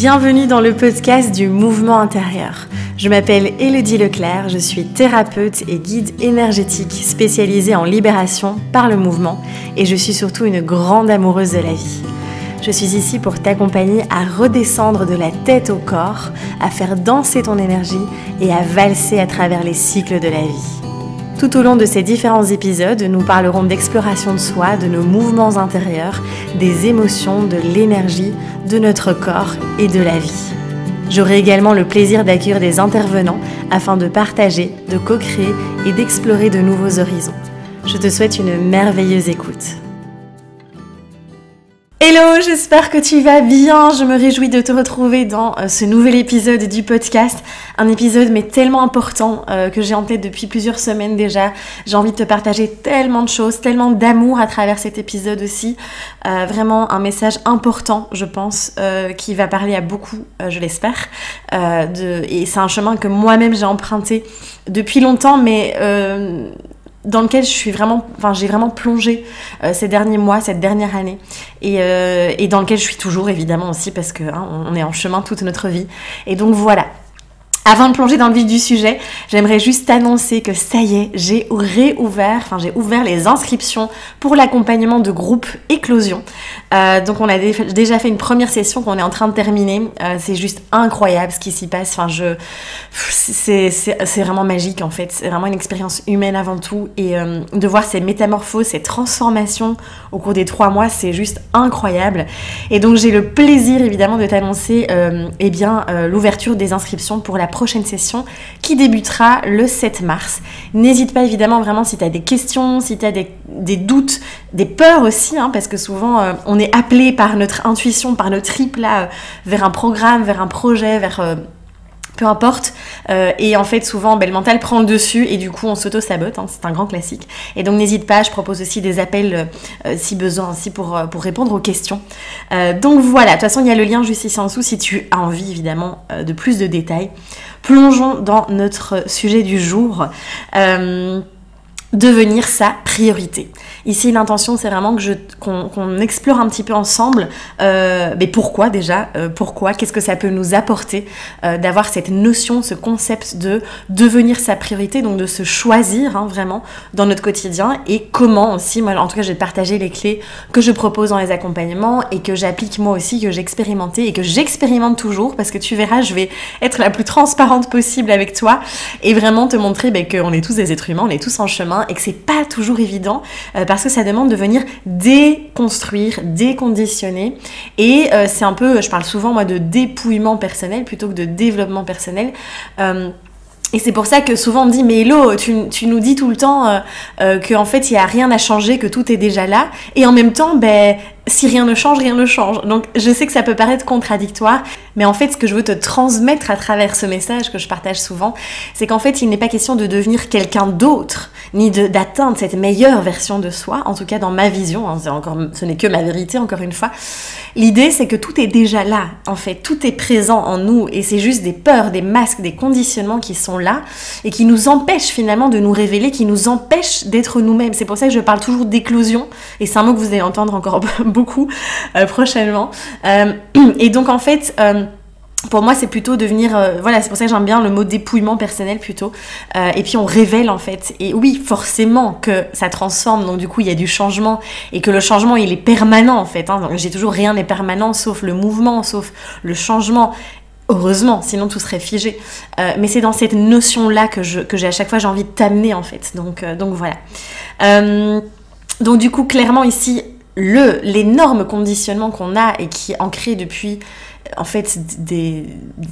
Bienvenue dans le podcast du mouvement intérieur. Je m'appelle Élodie Leclerc, je suis thérapeute et guide énergétique spécialisée en libération par le mouvement et je suis surtout une grande amoureuse de la vie. Je suis ici pour t'accompagner à redescendre de la tête au corps, à faire danser ton énergie et à valser à travers les cycles de la vie. Tout au long de ces différents épisodes, nous parlerons d'exploration de soi, de nos mouvements intérieurs, des émotions, de l'énergie, de notre corps et de la vie. J'aurai également le plaisir d'accueillir des intervenants afin de partager, de co-créer et d'explorer de nouveaux horizons. Je te souhaite une merveilleuse écoute. Hello, j'espère que tu vas bien. Je me réjouis de te retrouver dans ce nouvel épisode du podcast. Un épisode mais tellement important que j'ai en tête depuis plusieurs semaines déjà. J'ai envie de te partager tellement de choses, tellement d'amour à travers cet épisode aussi. Vraiment un message important, je pense, qui va parler à beaucoup, je l'espère. Et c'est un chemin que moi-même j'ai emprunté depuis longtemps, mais dans lequel j'ai vraiment plongé ces derniers mois, cette dernière année, et dans lequel je suis toujours évidemment aussi parce que on est en chemin toute notre vie. Et donc voilà. Avant de plonger dans le vif du sujet, j'aimerais juste t'annoncer que ça y est, j'ai ouvert les inscriptions pour l'accompagnement de groupe Éclosion. Donc on a déjà fait une première session qu'on est en train de terminer. C'est juste incroyable ce qui s'y passe. C'est vraiment magique en fait. C'est vraiment une expérience humaine avant tout. Et de voir ces métamorphoses, ces transformations au cours des 3 mois, c'est juste incroyable. Et donc j'ai le plaisir évidemment de t'annoncer l'ouverture des inscriptions pour la prochaine session qui débutera le 7 mars. N'hésite pas évidemment vraiment si tu as des questions, si tu as des doutes, des peurs aussi, parce que souvent on est appelé par notre intuition, par notre trip là, vers un programme, vers un projet, vers peu importe, et en fait souvent le mental prend le dessus et du coup on s'auto-sabote, c'est un grand classique. Et donc n'hésite pas, je propose aussi des appels si besoin aussi pour répondre aux questions. Donc voilà, de toute façon il y a le lien juste ici en dessous si tu as envie évidemment de plus de détails. Plongeons dans notre sujet du jour. Devenir sa priorité. Ici, l'intention, c'est vraiment qu'on explore un petit peu ensemble mais pourquoi déjà, pourquoi, qu'est-ce que ça peut nous apporter d'avoir cette notion, ce concept de devenir sa priorité, donc de se choisir vraiment dans notre quotidien et comment aussi, moi en tout cas, je vais te partager les clés que je propose dans les accompagnements et que j'applique moi aussi, que j'ai expérimenté et que j'expérimente toujours parce que tu verras, je vais être la plus transparente possible avec toi et vraiment te montrer qu'on est tous des êtres humains, on est tous en chemin et que c'est pas toujours évident parce que ça demande de venir déconstruire, déconditionner et c'est un peu, je parle souvent moi de dépouillement personnel plutôt que de développement personnel. Et c'est pour ça que souvent on me dit mais Hello, tu nous dis tout le temps qu'en fait il n'y a rien à changer, que tout est déjà là et en même temps si rien ne change, rien ne change. Donc je sais que ça peut paraître contradictoire, mais en fait ce que je veux te transmettre à travers ce message que je partage souvent, c'est qu'en fait il n'est pas question de devenir quelqu'un d'autre, ni d'atteindre cette meilleure version de soi, en tout cas dans ma vision, ce n'est que ma vérité encore une fois. L'idée c'est que tout est déjà là, en fait, tout est présent en nous et c'est juste des peurs, des masques, des conditionnements qui sont là et qui nous empêchent finalement de nous révéler, qui nous empêchent d'être nous-mêmes. C'est pour ça que je parle toujours d'éclosion et c'est un mot que vous allez entendre encore beaucoup prochainement. Et donc en fait pour moi c'est plutôt devenir c'est pour ça que j'aime bien le mot dépouillement personnel plutôt et puis on révèle en fait et oui forcément que ça transforme, donc du coup il y a du changement et que le changement il est permanent en fait, donc j'ai toujours rien n'est permanent sauf le mouvement, sauf le changement. Heureusement, sinon tout serait figé. Mais c'est dans cette notion-là que j'ai à chaque fois j'ai envie de t'amener en fait. Donc voilà. Donc du coup, clairement ici, l'énorme conditionnement qu'on a et qui est ancré depuis en fait des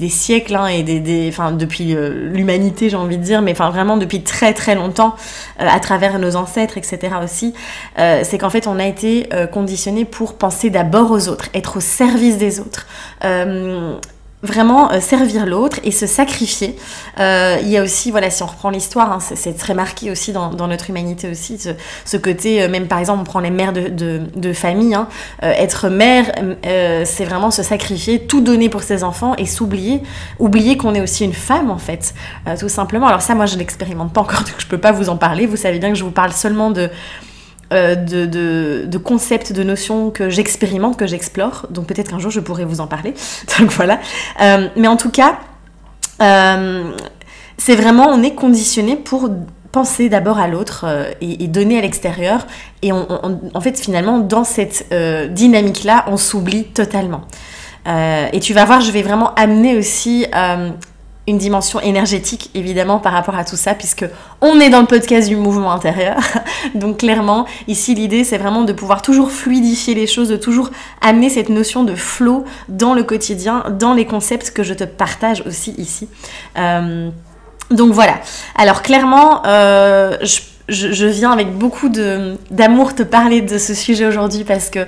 siècles et depuis l'humanité j'ai envie de dire, mais vraiment depuis très très longtemps à travers nos ancêtres etc. aussi, c'est qu'en fait on a été conditionné pour penser d'abord aux autres, être au service des autres. Vraiment servir l'autre et se sacrifier. Il y a aussi, si on reprend l'histoire, c'est très marqué aussi dans notre humanité aussi, ce côté, même par exemple on prend les mères de famille, être mère, c'est vraiment se sacrifier, tout donner pour ses enfants et oublier qu'on est aussi une femme en fait, tout simplement. Alors ça moi je l'expérimente pas encore, donc je peux pas vous en parler, vous savez bien que je vous parle seulement de concepts, de notions que j'expérimente, que j'explore. Donc peut-être qu'un jour je pourrai vous en parler. Donc voilà. Mais en tout cas, c'est vraiment, on est conditionné pour penser d'abord à l'autre et donner à l'extérieur. Et en fait, finalement, dans cette dynamique-là, on s'oublie totalement. Et tu vas voir, je vais vraiment amener aussi une dimension énergétique, évidemment, par rapport à tout ça, puisque on est dans le podcast du mouvement intérieur. Donc clairement, ici, l'idée, c'est vraiment de pouvoir toujours fluidifier les choses, de toujours amener cette notion de flow dans le quotidien, dans les concepts que je te partage aussi ici. Donc voilà. Alors clairement, je viens avec beaucoup d'amour te parler de ce sujet aujourd'hui parce que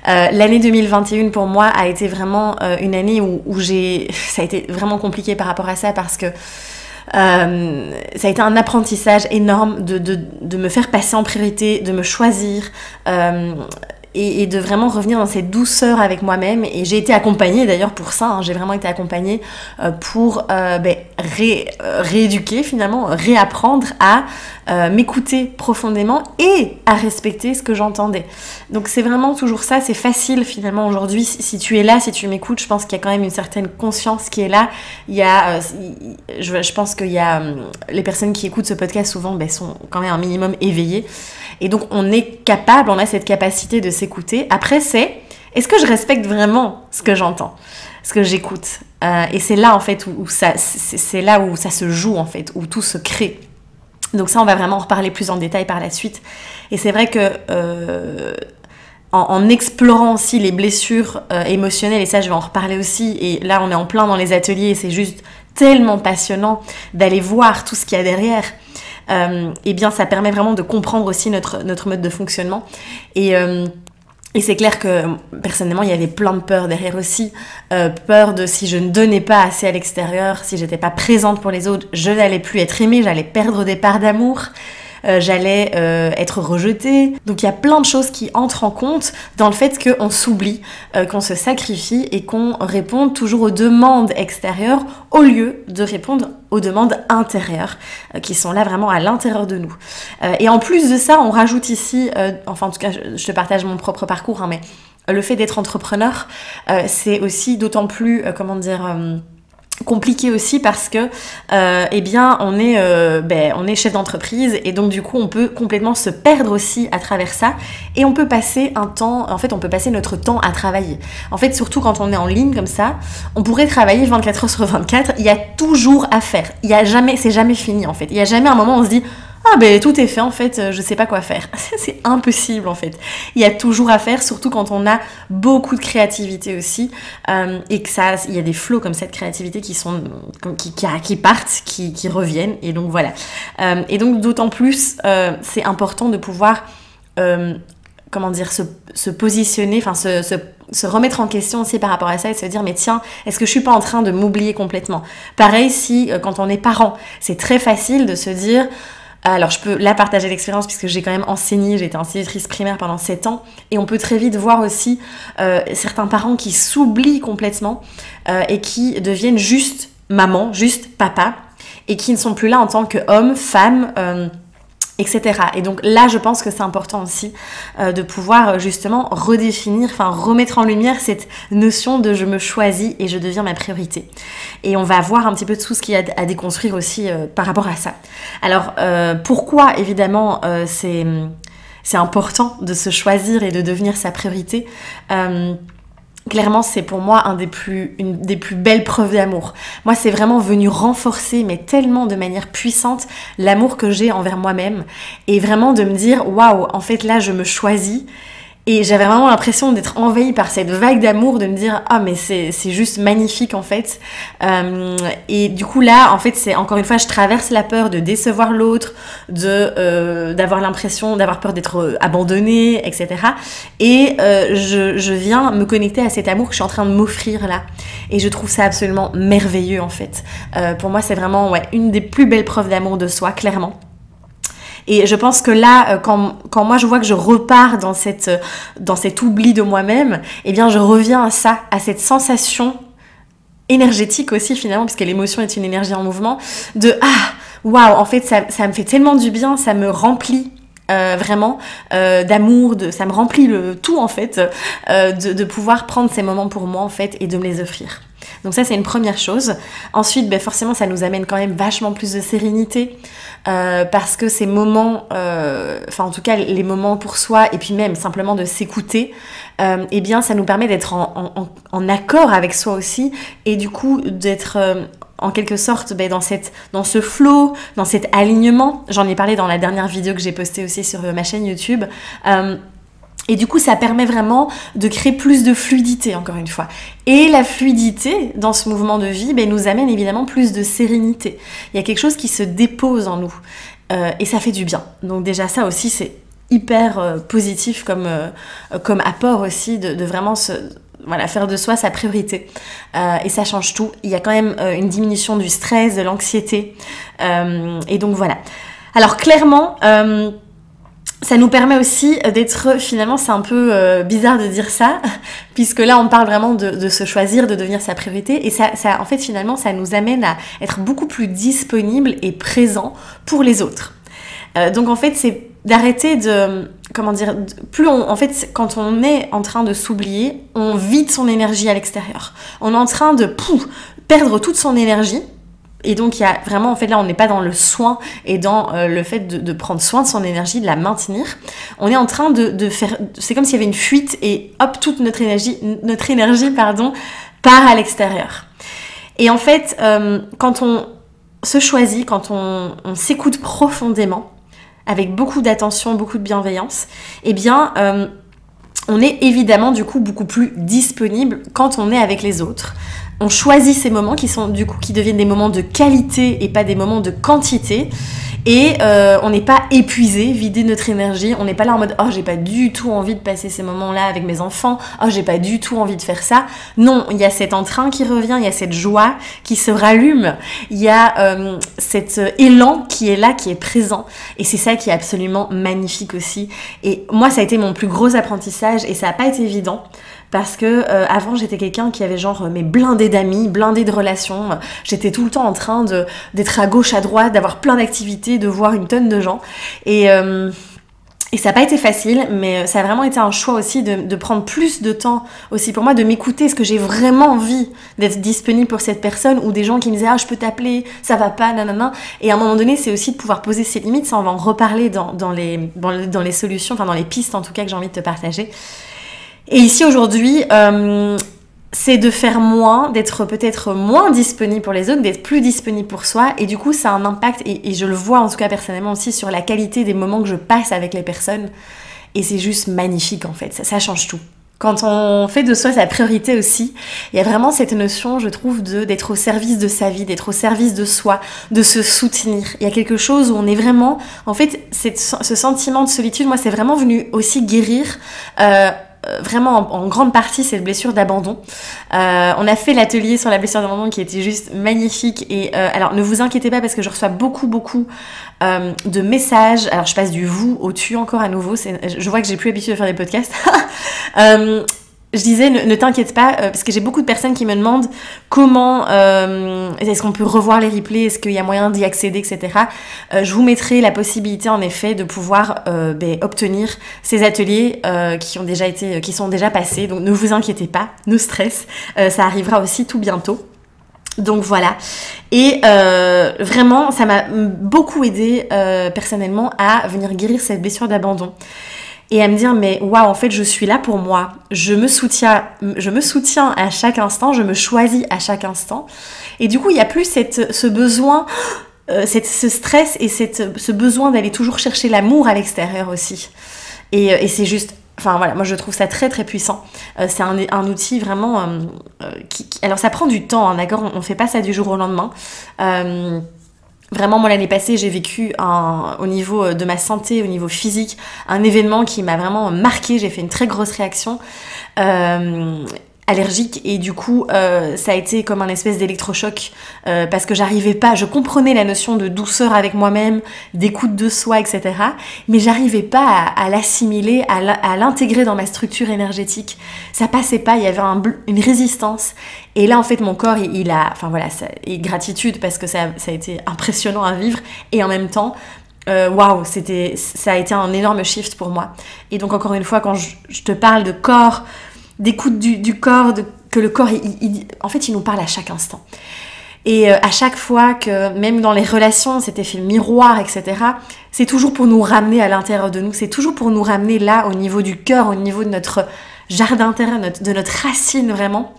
l'année 2021 pour moi a été vraiment une année où ça a été vraiment compliqué par rapport à ça parce que ça a été un apprentissage énorme de me faire passer en priorité, de me choisir et de vraiment revenir dans cette douceur avec moi-même. Et j'ai été accompagnée d'ailleurs pour ça, hein, j'ai vraiment été accompagnée pour rééduquer finalement, réapprendre à m'écouter profondément et à respecter ce que j'entendais. Donc c'est vraiment toujours ça, c'est facile finalement aujourd'hui, si tu es là, si tu m'écoutes, je pense qu'il y a quand même une certaine conscience qui est là. Il y a, je pense qu'il y a les personnes qui écoutent ce podcast souvent sont quand même un minimum éveillées. Et donc on est capable, on a cette capacité de s'écouter. Après est-ce que je respecte vraiment ce que j'entends, ce que j'écoute et c'est là en fait où c'est là où ça se joue en fait, où tout se crée. Donc ça on va vraiment en reparler plus en détail par la suite. Et c'est vrai que en explorant aussi les blessures émotionnelles, et ça je vais en reparler aussi, et là on est en plein dans les ateliers et c'est juste tellement passionnant d'aller voir tout ce qu'il y a derrière. Et bien ça permet vraiment de comprendre aussi notre mode de fonctionnement et c'est clair que personnellement il y avait plein de peurs derrière aussi, peur de si je ne donnais pas assez à l'extérieur, si j'étais pas présente pour les autres, je n'allais plus être aimée, j'allais perdre des parts d'amour, j'allais être rejetée. Donc il y a plein de choses qui entrent en compte dans le fait qu'on s'oublie, qu'on se sacrifie et qu'on réponde toujours aux demandes extérieures au lieu de répondre aux demandes intérieures qui sont là vraiment à l'intérieur de nous. Et en plus de ça, on rajoute ici, enfin en tout cas je te partage mon propre parcours, hein, mais le fait d'être entrepreneur, c'est aussi d'autant plus, compliqué aussi parce que on est chef d'entreprise et donc du coup on peut complètement se perdre aussi à travers ça et on peut passer notre temps à travailler. En fait, surtout quand on est en ligne comme ça, on pourrait travailler 24 heures sur 24, il y a toujours à faire. C'est jamais fini en fait. Il y a jamais un moment où on se dit tout est fait en fait, je sais pas quoi faire. C'est impossible en fait. Il y a toujours à faire, surtout quand on a beaucoup de créativité aussi et que il y a des flots comme cette créativité qui partent, qui reviennent et donc voilà. Et donc d'autant plus, c'est important de pouvoir se positionner, enfin se remettre en question aussi par rapport à ça et se dire mais tiens, est-ce que je suis pas en train de m'oublier complètement? Pareil si quand on est parent, c'est très facile de se dire. Alors je peux là partager l'expérience puisque j'ai quand même enseigné, j'ai été institutrice primaire pendant 7 ans et on peut très vite voir aussi certains parents qui s'oublient complètement et qui deviennent juste maman, juste papa et qui ne sont plus là en tant qu'homme, femme, etc. Et donc là, je pense que c'est important aussi de pouvoir justement remettre en lumière cette notion de je me choisis et je deviens ma priorité. Et on va voir un petit peu tout ce qu'il y a à déconstruire aussi par rapport à ça. Alors, pourquoi évidemment c'est important de se choisir et de devenir sa priorité clairement, c'est pour moi une des plus belles preuves d'amour. Moi, c'est vraiment venu renforcer, mais tellement de manière puissante, l'amour que j'ai envers moi-même. Et vraiment de me dire, waouh, en fait, là, je me choisis. Et j'avais vraiment l'impression d'être envahie par cette vague d'amour, de me dire « Ah, mais c'est juste magnifique, en fait. » Et du coup, là, en fait, c'est encore une fois, je traverse la peur de décevoir l'autre, d'avoir l'impression, d'avoir peur d'être abandonnée, etc. Et je viens me connecter à cet amour que je suis en train de m'offrir là. Et je trouve ça absolument merveilleux, en fait. Pour moi, c'est vraiment une des plus belles preuves d'amour de soi, clairement. Et je pense que là, quand moi je vois que je repars dans cet oubli de moi-même, eh bien je reviens à ça, à cette sensation énergétique aussi finalement, puisque l'émotion est une énergie en mouvement, de waouh, en fait ça me fait tellement du bien, ça me remplit vraiment d'amour, ça me remplit le tout en fait, de pouvoir prendre ces moments pour moi en fait et de me les offrir. Donc ça c'est une première chose. Ensuite forcément ça nous amène quand même vachement plus de sérénité, parce que ces moments, en tout cas les moments pour soi et puis même simplement de s'écouter, eh bien ça nous permet d'être en accord avec soi aussi, et du coup d'être en quelque sorte dans ce flow, dans cet alignement. J'en ai parlé dans la dernière vidéo que j'ai postée aussi sur ma chaîne YouTube. Et du coup, ça permet vraiment de créer plus de fluidité, encore une fois. Et la fluidité, dans ce mouvement de vie, nous amène évidemment plus de sérénité. Il y a quelque chose qui se dépose en nous. Et ça fait du bien. Donc déjà, ça aussi, c'est hyper positif comme apport aussi de vraiment faire de soi sa priorité. Et ça change tout. Il y a quand même une diminution du stress, de l'anxiété. Et donc voilà. Alors clairement... ça nous permet aussi d'être, finalement c'est un peu bizarre de dire ça, puisque là on parle vraiment de se choisir, de devenir sa priorité, et ça en fait finalement ça nous amène à être beaucoup plus disponible et présent pour les autres. Donc en fait c'est d'arrêter quand on est en train de s'oublier, on vide son énergie à l'extérieur. On est en train de perdre toute son énergie. Et donc, il y a vraiment, en fait, là, on n'est pas dans le soin et dans le fait de prendre soin de son énergie, de la maintenir. On est en train de faire... C'est comme s'il y avait une fuite et hop, toute notre énergie, part à l'extérieur. Et en fait, quand on se choisit, quand on s'écoute profondément, avec beaucoup d'attention, beaucoup de bienveillance, eh bien... on est évidemment du coup beaucoup plus disponible quand on est avec les autres. On choisit ces moments qui deviennent des moments de qualité et pas des moments de quantité. Et on n'est pas épuisé, vidé de notre énergie. On n'est pas là en mode « Oh, j'ai pas du tout envie de passer ces moments-là avec mes enfants. Oh, j'ai pas du tout envie de faire ça. » Non, il y a cet entrain qui revient, il y a cette joie qui se rallume. Il y a cet élan qui est là, qui est présent. Et c'est ça qui est absolument magnifique aussi. Et moi, ça a été mon plus gros apprentissage et ça n'a pas été évident. Parce que avant j'étais quelqu'un qui avait mais blindé d'amis, blindé de relations. J'étais tout le temps en train d'être à gauche, à droite, d'avoir plein d'activités, de voir une tonne de gens. Et ça n'a pas été facile, mais ça a vraiment été un choix aussi de prendre plus de temps aussi pour moi, de m'écouter. Est-ce que j'ai vraiment envie d'être disponible pour cette personne, ou des gens qui me disaient « Ah, je peux t'appeler, ça va pas, nanana ». Et à un moment donné, c'est aussi de pouvoir poser ses limites. Ça, on va en reparler dans les solutions, dans les pistes en tout cas que j'ai envie de te partager. Et ici aujourd'hui, c'est de faire moins, d'être peut-être moins disponible pour les autres, d'être plus disponible pour soi. Et du coup, ça a un impact, et je le vois en tout cas personnellement aussi, sur la qualité des moments que je passe avec les personnes. Et c'est juste magnifique en fait, ça change tout. Quand on fait de soi sa priorité aussi, il y a vraiment cette notion, je trouve, d'être au service de sa vie, d'être au service de soi, de se soutenir. Il y a quelque chose où on est vraiment... En fait, ce sentiment de solitude, moi, c'est vraiment venu aussi guérir... vraiment en grande partie cette blessure d'abandon. On a fait l'atelier sur la blessure d'abandon qui était juste magnifique, et alors ne vous inquiétez pas parce que je reçois beaucoup de messages. Alors je passe du vous au tu encore à nouveau, je vois que j'ai plus l'habitude de faire des podcasts. Je disais, ne t'inquiète pas, parce que j'ai beaucoup de personnes qui me demandent comment, est-ce qu'on peut revoir les replays, est-ce qu'il y a moyen d'y accéder, etc. Je vous mettrai la possibilité, en effet, de pouvoir obtenir ces ateliers qui sont déjà passés. Donc ne vous inquiétez pas, no stress, ça arrivera aussi tout bientôt. Donc voilà, et vraiment, ça m'a beaucoup aidé personnellement à venir guérir cette blessure d'abandon. Et à me dire, mais waouh, en fait, je suis là pour moi. Je me soutiens à chaque instant, je me choisis à chaque instant. Et du coup, il n'y a plus ce besoin, ce stress et ce besoin d'aller toujours chercher l'amour à l'extérieur aussi. Et c'est juste, enfin voilà, moi je trouve ça très très puissant. C'est un outil vraiment alors ça prend du temps, hein, d'accord, on ne fait pas ça du jour au lendemain. Vraiment, moi, l'année passée, j'ai vécu au niveau de ma santé, au niveau physique, un événement qui m'a vraiment marqué. J'ai fait une très grosse réaction allergique, et du coup, ça a été comme un espèce d'électrochoc parce que j'arrivais pas, je comprenais la notion de douceur avec moi-même, d'écoute de soi, etc. Mais j'arrivais pas à l'assimiler, à l'intégrer dans ma structure énergétique. Ça passait pas, il y avait une résistance. Et là, en fait, mon corps, et gratitude parce que ça a été impressionnant à vivre, et en même temps, waouh, ça a été un énorme shift pour moi. Et donc encore une fois, quand je te parle de corps, d'écoute du corps, que le corps, en fait, il nous parle à chaque instant. Et à chaque fois que, même dans les relations, cet effet miroir, etc., c'est toujours pour nous ramener à l'intérieur de nous, c'est toujours pour nous ramener là, au niveau du cœur, au niveau de notre jardin intérieur, de notre racine vraiment,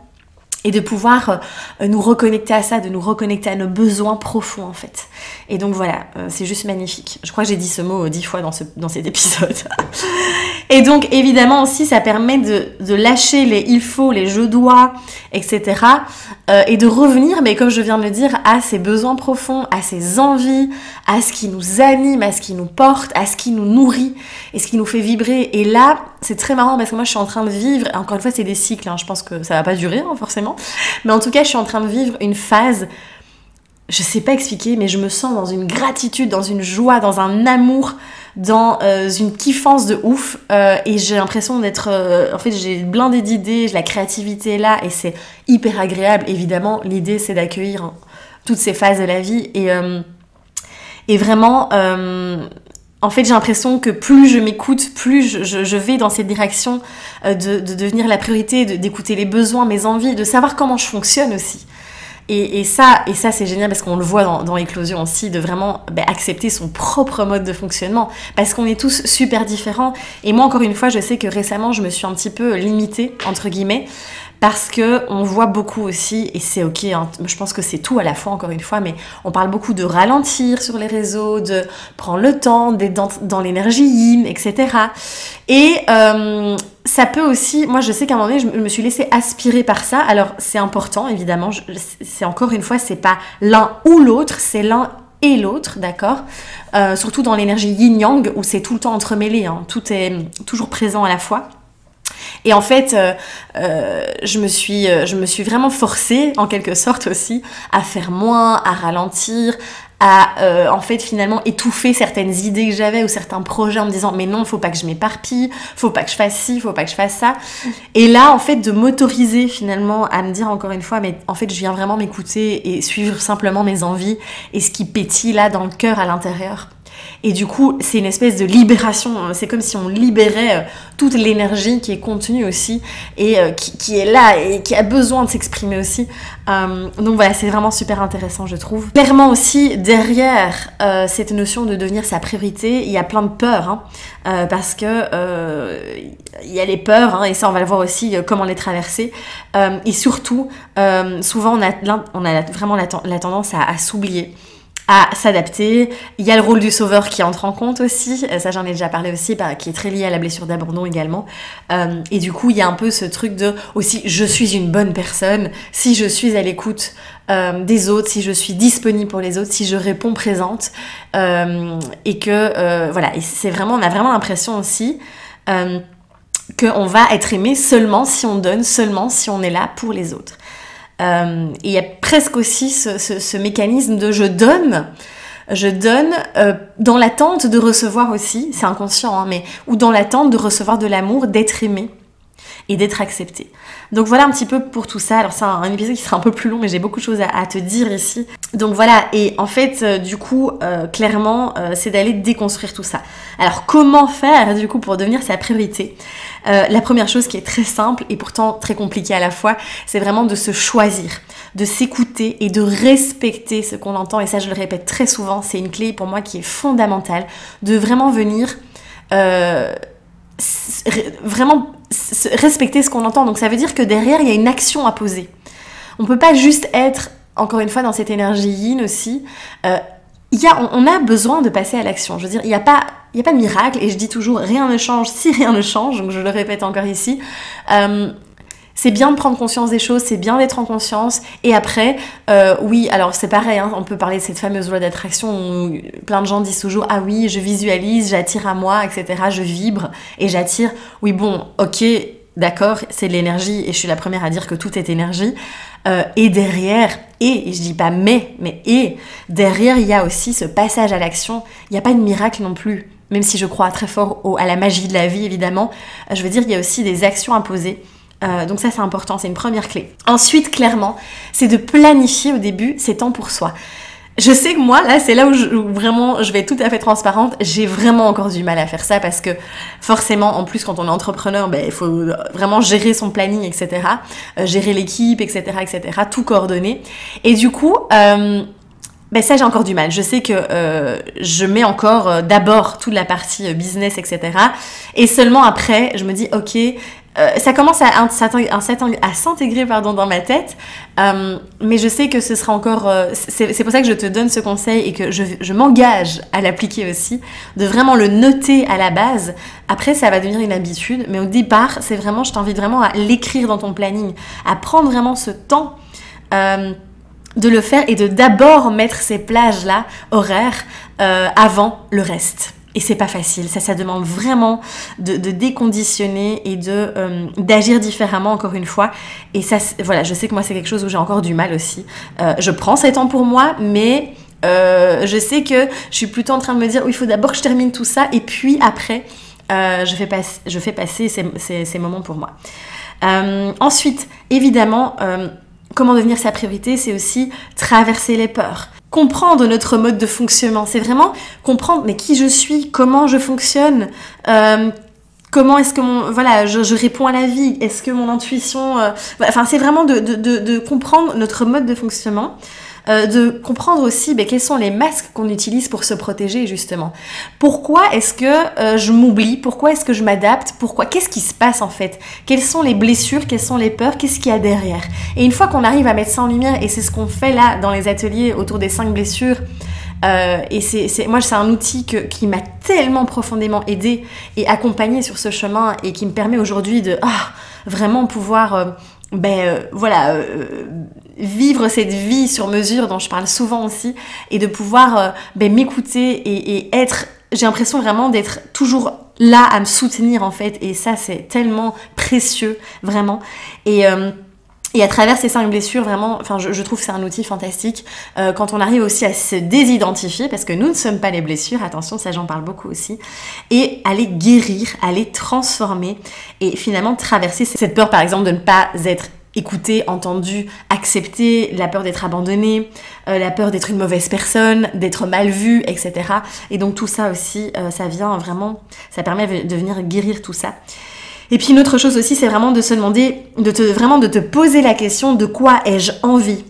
et de pouvoir nous reconnecter à ça, de nous reconnecter à nos besoins profonds en fait. Et donc voilà, c'est juste magnifique. Je crois que j'ai dit ce mot 10 fois dans cet épisode. Et donc évidemment aussi, ça permet de lâcher les il faut, les je dois, etc. Et de revenir, mais comme je viens de le dire, à ses besoins profonds, à ses envies, à ce qui nous anime, à ce qui nous porte, à ce qui nous nourrit et ce qui nous fait vibrer. Et là, c'est très marrant parce que moi je suis en train de vivre, encore une fois c'est des cycles, hein, je pense que ça va pas durer hein, forcément, mais en tout cas je suis en train de vivre une phase, je sais pas expliquer, mais je me sens dans une gratitude, dans une joie, dans un amour, dans une kiffance de ouf, et j'ai l'impression d'être, en fait j'ai blindé d'idées, j'ai la créativité est là et c'est hyper agréable. Évidemment l'idée c'est d'accueillir toutes ces phases de la vie et vraiment en fait, j'ai l'impression que plus je m'écoute, plus je vais dans cette direction de devenir la priorité, d'écouter les besoins, mes envies, de savoir comment je fonctionne aussi. Et ça c'est génial parce qu'on le voit dans Éclosion aussi, de vraiment accepter son propre mode de fonctionnement. Parce qu'on est tous super différents. Et moi, encore une fois, je sais que récemment, je me suis un petit peu limitée, entre guillemets, parce que on voit beaucoup aussi, et c'est ok, hein, je pense que c'est tout à la fois, encore une fois, mais on parle beaucoup de ralentir sur les réseaux, de prendre le temps, d'être dans l'énergie yin, etc. Et ça peut aussi, moi je sais qu'à un moment donné, je me suis laissée aspirer par ça. Alors c'est important, évidemment, c'est encore une fois, c'est pas l'un ou l'autre, c'est l'un et l'autre, d'accord, surtout dans l'énergie yin-yang, où c'est tout le temps entremêlé, hein, tout est toujours présent à la fois. Et en fait, je me suis vraiment forcée, en quelque sorte aussi, à faire moins, à ralentir, à en fait finalement étouffer certaines idées que j'avais ou certains projets en me disant mais non, faut pas que je m'éparpille, faut pas que je fasse ci, faut pas que je fasse ça. Et là, en fait, de m'autoriser finalement à me dire encore une fois, mais en fait, je viens vraiment m'écouter et suivre simplement mes envies et ce qui pétille là dans le cœur à l'intérieur. Et du coup, c'est une espèce de libération. C'est comme si on libérait toute l'énergie qui est contenue aussi et qui est là et qui a besoin de s'exprimer aussi. Donc voilà, c'est vraiment super intéressant, je trouve. Clairement aussi, derrière cette notion de devenir sa priorité, il y a plein de peurs. Hein, parce que il y a les peurs, hein, et ça, on va le voir aussi, comment les traverser. Et surtout, souvent, on a vraiment la tendance à s'oublier, à s'adapter. Il y a le rôle du sauveur qui entre en compte aussi, ça j'en ai déjà parlé aussi, qui est très lié à la blessure d'abandon également, et du coup il y a un peu ce truc de aussi je suis une bonne personne si je suis à l'écoute des autres, si je suis disponible pour les autres, si je réponds présente, et que voilà, et c'est vraiment, on a vraiment l'impression aussi qu'on va être aimé seulement si on donne, seulement si on est là pour les autres. Et il y a presque aussi ce mécanisme de je donne dans l'attente de recevoir aussi, c'est inconscient, hein, mais ou dans l'attente de recevoir de l'amour, d'être aimé et d'être accepté. Donc voilà un petit peu pour tout ça. Alors c'est un épisode qui sera un peu plus long, mais j'ai beaucoup de choses à te dire ici. Donc voilà, et en fait du coup clairement c'est d'aller déconstruire tout ça. Alors comment faire du coup pour devenir sa priorité? La première chose qui est très simple et pourtant très compliquée à la fois, c'est vraiment de se choisir, de s'écouter et de respecter ce qu'on entend. Et ça je le répète très souvent, c'est une clé pour moi qui est fondamentale, de vraiment venir vraiment respecter ce qu'on entend. Donc ça veut dire que derrière il y a une action à poser. On peut pas juste être, encore une fois, dans cette énergie yin aussi. On a besoin de passer à l'action. Je veux dire, il n'y a pas de miracle, et je dis toujours rien ne change si rien ne change, donc je le répète encore ici. C'est bien de prendre conscience des choses, c'est bien d'être en conscience, et après, oui, alors c'est pareil, hein, on peut parler de cette fameuse loi d'attraction où plein de gens disent toujours « Ah oui, je visualise, j'attire à moi, etc. Je vibre et j'attire. » Oui, bon, ok, d'accord, c'est de l'énergie, et je suis la première à dire que tout est énergie. Et derrière, et je dis pas mais derrière, il y a aussi ce passage à l'action. Il n'y a pas de miracle non plus, même si je crois très fort à la magie de la vie, évidemment. Je veux dire, il y a aussi des actions à poser. Donc ça c'est important, c'est une première clé. Ensuite, clairement, c'est de planifier au début ces temps pour soi. Je sais que moi, là, c'est là où vraiment, je vais être tout à fait transparente, j'ai vraiment encore du mal à faire ça parce que forcément, en plus, quand on est entrepreneur, ben, il faut vraiment gérer son planning, etc., gérer l'équipe, etc., etc., tout coordonner. Et du coup, ben ça, j'ai encore du mal. Je sais que je mets encore d'abord toute la partie business, etc., et seulement après, je me dis, ok, ça commence à s'intégrer dans ma tête, mais je sais que ce sera encore... c'est pour ça que je te donne ce conseil et que je m'engage à l'appliquer aussi, de vraiment le noter à la base. Après, ça va devenir une habitude, mais au départ, c'est vraiment, je t'invite vraiment à l'écrire dans ton planning, à prendre vraiment ce temps de le faire et de d'abord mettre ces plages-là horaires avant le reste. Et c'est pas facile, ça demande vraiment de déconditionner et d'agir différemment encore une fois. Et ça, voilà, je sais que moi c'est quelque chose où j'ai encore du mal aussi. Je prends ces temps pour moi, mais je sais que je suis plutôt en train de me dire, il faut d'abord que je termine tout ça et puis après, je fais passer ces moments pour moi. Ensuite, évidemment, comment devenir sa priorité, c'est aussi traverser les peurs. Comprendre notre mode de fonctionnement, c'est vraiment comprendre mais qui je suis, comment je fonctionne, comment est-ce que je réponds à la vie, est-ce que mon intuition... enfin, c'est vraiment de comprendre notre mode de fonctionnement, de comprendre aussi quels sont les masques qu'on utilise pour se protéger justement. Pourquoi est-ce que je m'oublie? Pourquoi est-ce que je m'adapte? Qu'est-ce qui se passe en fait? Quelles sont les blessures? Quelles sont les peurs? Qu'est-ce qu'il y a derrière? Et une fois qu'on arrive à mettre ça en lumière, et c'est ce qu'on fait là dans les ateliers autour des 5 blessures, et moi c'est un outil qui m'a tellement profondément aidée et accompagnée sur ce chemin et qui me permet aujourd'hui de vraiment pouvoir vivre cette vie sur mesure dont je parle souvent aussi, et de pouvoir m'écouter et être, j'ai l'impression vraiment d'être toujours là à me soutenir en fait, et ça c'est tellement précieux vraiment. Et à travers ces 5 blessures, vraiment, enfin, je trouve que c'est un outil fantastique quand on arrive aussi à se désidentifier, parce que nous ne sommes pas les blessures, attention, ça j'en parle beaucoup aussi, et à les guérir, à les transformer, et finalement traverser cette peur, par exemple, de ne pas être écouté, entendu, accepté, la peur d'être abandonné, la peur d'être une mauvaise personne, d'être mal vu, etc. Et donc tout ça aussi, ça vient vraiment, ça permet de venir guérir tout ça. Et puis une autre chose aussi, c'est vraiment de se demander, de te poser la question de quoi ai-je envie?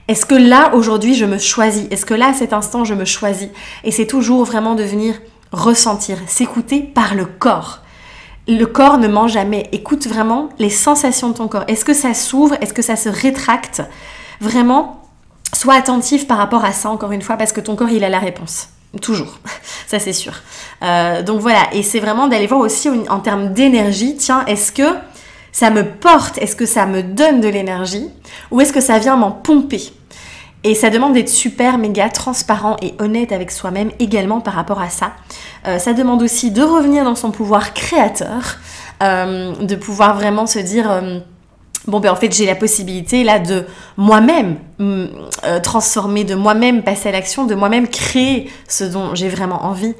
Est-ce que là, aujourd'hui, je me choisis? Est-ce que là, à cet instant, je me choisis? Et c'est toujours vraiment de venir ressentir, s'écouter par le corps. Le corps ne ment jamais. Écoute vraiment les sensations de ton corps. Est-ce que ça s'ouvre? Est-ce que ça se rétracte? Vraiment, sois attentif par rapport à ça, encore une fois, parce que ton corps, il a la réponse. Toujours, ça c'est sûr. Donc voilà, et c'est vraiment d'aller voir aussi en termes d'énergie, tiens, est-ce que ça me porte, est-ce que ça me donne de l'énergie, ou est-ce que ça vient m'en pomper? Et ça demande d'être super, méga transparent et honnête avec soi-même également par rapport à ça. Ça demande aussi de revenir dans son pouvoir créateur, de pouvoir vraiment se dire... en fait, j'ai la possibilité là de moi-même transformer, de moi-même passer à l'action, de moi-même créer ce dont j'ai vraiment envie.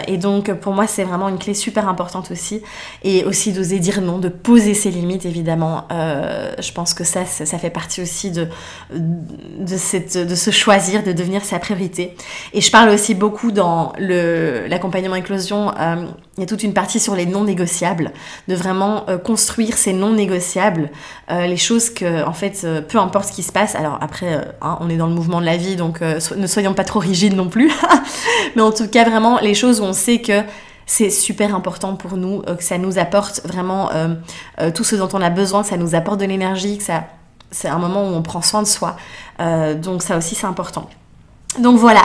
Et donc, pour moi, c'est vraiment une clé super importante aussi. Et aussi d'oser dire non, de poser ses limites, évidemment. Je pense que ça fait partie aussi de se choisir, de devenir sa priorité. Et je parle aussi beaucoup dans l'accompagnement éclosion. Il y a toute une partie sur les non négociables, de vraiment construire ces non négociables, les choses que, en fait, peu importe ce qui se passe. Alors après, on est dans le mouvement de la vie, donc ne soyons pas trop rigides non plus. Mais en tout cas, vraiment, les choses où on sait que c'est super important pour nous, que ça nous apporte vraiment tout ce dont on a besoin, que ça nous apporte de l'énergie, que c'est un moment où on prend soin de soi. Donc ça aussi, c'est important. Donc voilà.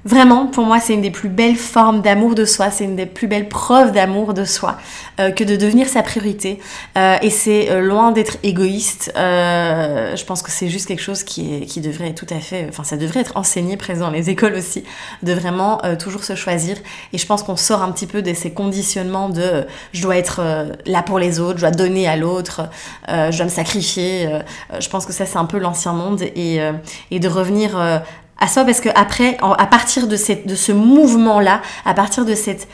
Vraiment, pour moi, c'est une des plus belles formes d'amour de soi, c'est une des plus belles preuves d'amour de soi que de devenir sa priorité. Et c'est loin d'être égoïste. Je pense que c'est juste quelque chose qui devrait tout à fait... Enfin, ça devrait être enseigné, présent dans les écoles aussi, de vraiment toujours se choisir. Et je pense qu'on sort un petit peu de ces conditionnements de je dois être là pour les autres, je dois donner à l'autre, je dois me sacrifier. Je pense que ça, c'est un peu l'ancien monde. Et de revenir... à soi, parce que après, à partir de ce mouvement-là, à partir de cette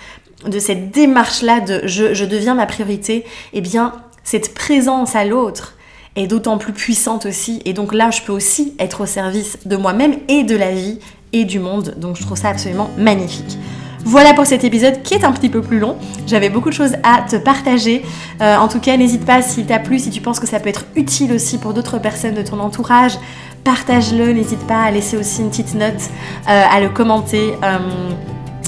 démarche-là de je deviens ma priorité, eh bien, cette présence à l'autre, est d'autant plus puissante aussi. Et donc là, je peux aussi être au service de moi-même et de la vie et du monde. Donc je trouve ça absolument magnifique. Voilà pour cet épisode qui est un petit peu plus long. J'avais beaucoup de choses à te partager. En tout cas, n'hésite pas s'il t'a plu, si tu penses que ça peut être utile aussi pour d'autres personnes de ton entourage. Partage-le, n'hésite pas à laisser aussi une petite note, à le commenter.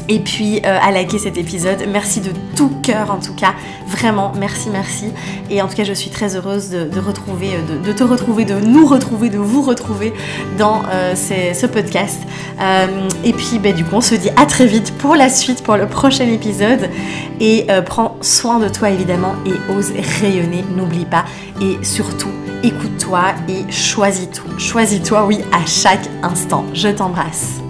Et puis à liker cet épisode. Merci de tout cœur en tout cas. Vraiment, merci. Et en tout cas, je suis très heureuse de te retrouver, de nous retrouver, de vous retrouver dans ce podcast. Et puis du coup, on se dit à très vite pour la suite, pour le prochain épisode. Et prends soin de toi évidemment et ose rayonner, n'oublie pas. Et surtout, écoute-toi et choisis-toi, oui, à chaque instant. Je t'embrasse.